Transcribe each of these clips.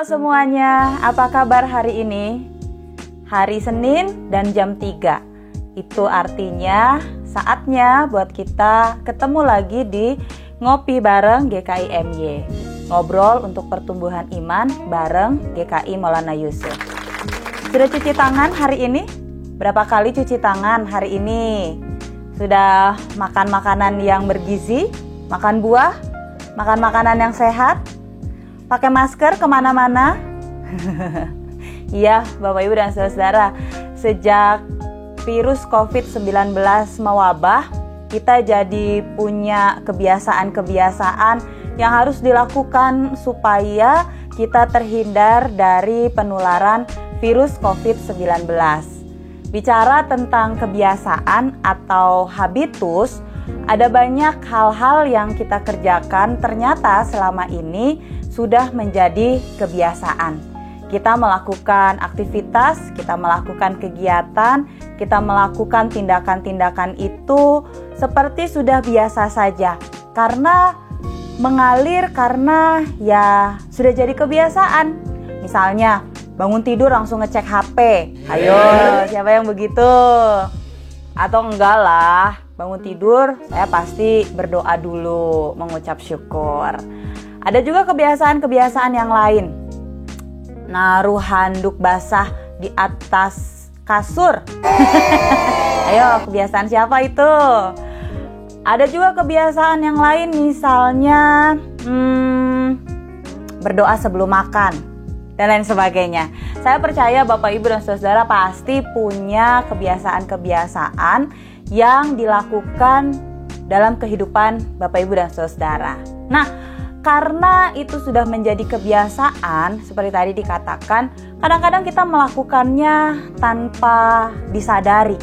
semuanya, apa kabar hari ini? Hari Senin dan jam 3. Itu artinya saatnya buat kita ketemu lagi di Ngopi bareng GKI-MY. Ngobrol untuk pertumbuhan iman bareng GKI Maulana Yusuf. Sudah cuci tangan hari ini? Berapa kali cuci tangan hari ini? Sudah makan makanan yang bergizi? Makan buah? Makan makanan yang sehat? Pakai masker kemana-mana? Iya, Bapak Ibu dan Saudara, sejak virus COVID-19 mewabah, kita jadi punya kebiasaan-kebiasaan yang harus dilakukan supaya kita terhindar dari penularan virus COVID-19. Bicara tentang kebiasaan atau habitus, ada banyak hal-hal yang kita kerjakan ternyata selama ini sudah menjadi kebiasaan. Kita melakukan aktivitas, kita melakukan kegiatan, kita melakukan tindakan-tindakan itu seperti sudah biasa saja. Karena mengalir, karena ya sudah jadi kebiasaan. Misalnya bangun tidur langsung ngecek HP. Ayo, siapa yang begitu? Atau enggak lah, bangun tidur saya pasti berdoa dulu, mengucap syukur. Ada juga kebiasaan-kebiasaan yang lain. Naruh handuk basah di atas kasur. Ayo, kebiasaan siapa itu? Ada juga kebiasaan yang lain, misalnya berdoa sebelum makan dan lain sebagainya. Saya percaya Bapak Ibu dan Saudara pasti punya kebiasaan-kebiasaan yang dilakukan dalam kehidupan Bapak Ibu dan Saudara. Nah, karena itu sudah menjadi kebiasaan, seperti tadi dikatakan, kadang-kadang kita melakukannya tanpa disadari.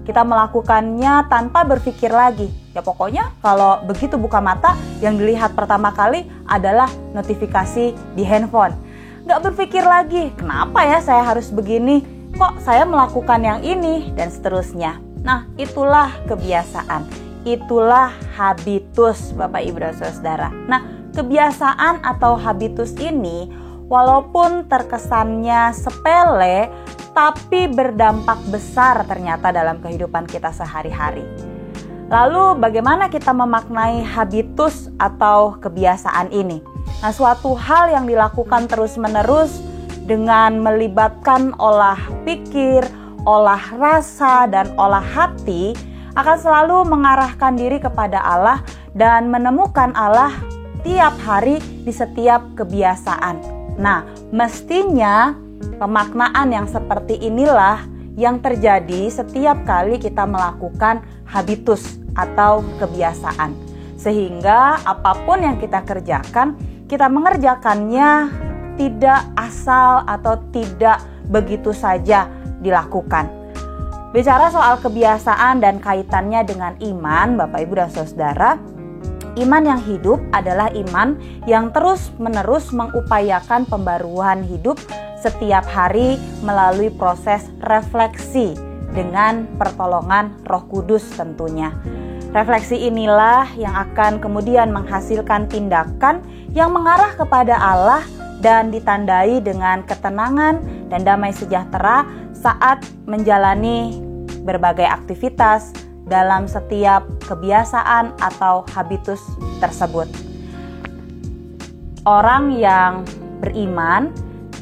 Kita melakukannya tanpa berpikir lagi. Ya pokoknya kalau begitu buka mata, yang dilihat pertama kali adalah notifikasi di handphone. Gak berpikir lagi, kenapa ya saya harus begini? Kok saya melakukan yang ini? Dan seterusnya. Nah, itulah kebiasaan. Itulah habitus Bapak Ibu dan Saudara. Nah, kebiasaan atau habitus ini walaupun terkesannya sepele, tapi berdampak besar ternyata dalam kehidupan kita sehari-hari. Lalu bagaimana kita memaknai habitus atau kebiasaan ini? Nah, suatu hal yang dilakukan terus-menerus dengan melibatkan olah pikir, olah rasa, dan olah hati akan selalu mengarahkan diri kepada Allah dan menemukan Allah tiap hari di setiap kebiasaan. Nah, mestinya pemaknaan yang seperti inilah yang terjadi setiap kali kita melakukan habitus atau kebiasaan. Sehingga apapun yang kita kerjakan, kita mengerjakannya tidak asal atau tidak begitu saja dilakukan. Bicara soal kebiasaan dan kaitannya dengan iman, Bapak Ibu dan Saudara, iman yang hidup adalah iman yang terus-menerus mengupayakan pembaruan hidup setiap hari melalui proses refleksi dengan pertolongan Roh Kudus tentunya. Refleksi inilah yang akan kemudian menghasilkan tindakan yang mengarah kepada Allah dan ditandai dengan ketenangan dan damai sejahtera saat menjalani berbagai aktivitas dalam setiap kebiasaan atau habitus tersebut. Orang yang beriman,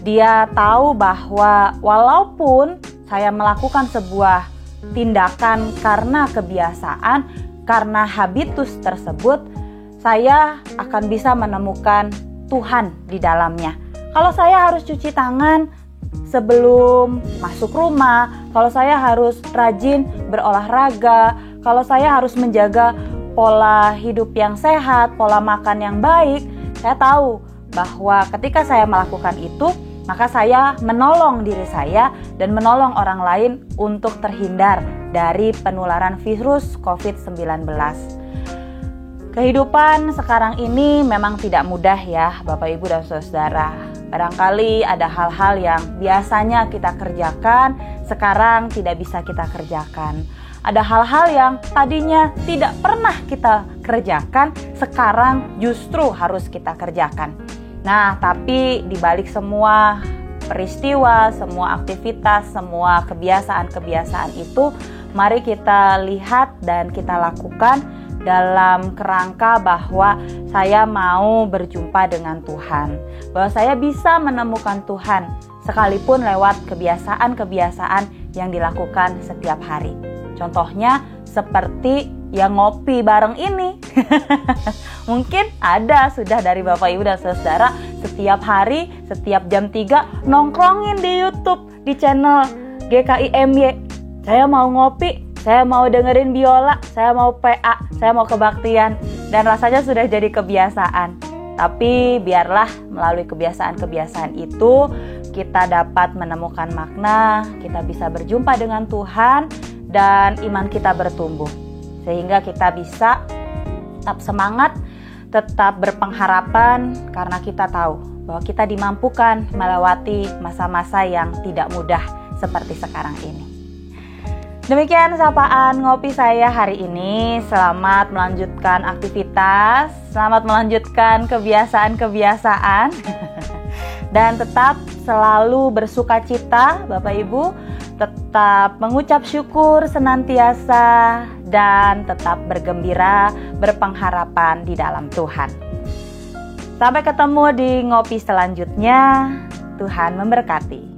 dia tahu bahwa walaupun saya melakukan sebuah tindakan karena kebiasaan, karena habitus tersebut, saya akan bisa menemukan Tuhan di dalamnya. Kalau saya harus cuci tangan sebelum masuk rumah, kalau saya harus rajin berolahraga, kalau saya harus menjaga pola hidup yang sehat, pola makan yang baik, saya tahu bahwa ketika saya melakukan itu, maka saya menolong diri saya dan menolong orang lain untuk terhindar dari penularan virus COVID-19. Kehidupan sekarang ini memang tidak mudah ya Bapak Ibu dan Saudara. Barangkali ada hal-hal yang biasanya kita kerjakan, sekarang tidak bisa kita kerjakan. Ada hal-hal yang tadinya tidak pernah kita kerjakan, sekarang justru harus kita kerjakan. Nah, tapi di balik semua peristiwa, semua aktivitas, semua kebiasaan-kebiasaan itu, mari kita lihat dan kita lakukan dalam kerangka bahwa saya mau berjumpa dengan Tuhan, bahwa saya bisa menemukan Tuhan sekalipun lewat kebiasaan-kebiasaan yang dilakukan setiap hari. Contohnya seperti yang ngopi bareng ini. Mungkin ada sudah dari Bapak Ibu dan Saudara setiap hari, setiap jam 3 nongkrongin di YouTube, di channel GKIMY. Saya mau ngopi, saya mau dengerin biola, saya mau PA, saya mau kebaktian, dan rasanya sudah jadi kebiasaan. Tapi biarlah melalui kebiasaan-kebiasaan itu kita dapat menemukan makna, kita bisa berjumpa dengan Tuhan, dan iman kita bertumbuh. Sehingga kita bisa tetap semangat, tetap berpengharapan, karena kita tahu bahwa kita dimampukan melewati masa-masa yang tidak mudah seperti sekarang ini. Demikian sapaan ngopi saya hari ini. Selamat melanjutkan aktivitas, selamat melanjutkan kebiasaan-kebiasaan, dan tetap selalu bersukacita Bapak Ibu, tetap mengucap syukur senantiasa, dan tetap bergembira, berpengharapan di dalam Tuhan. Sampai ketemu di ngopi selanjutnya. Tuhan memberkati.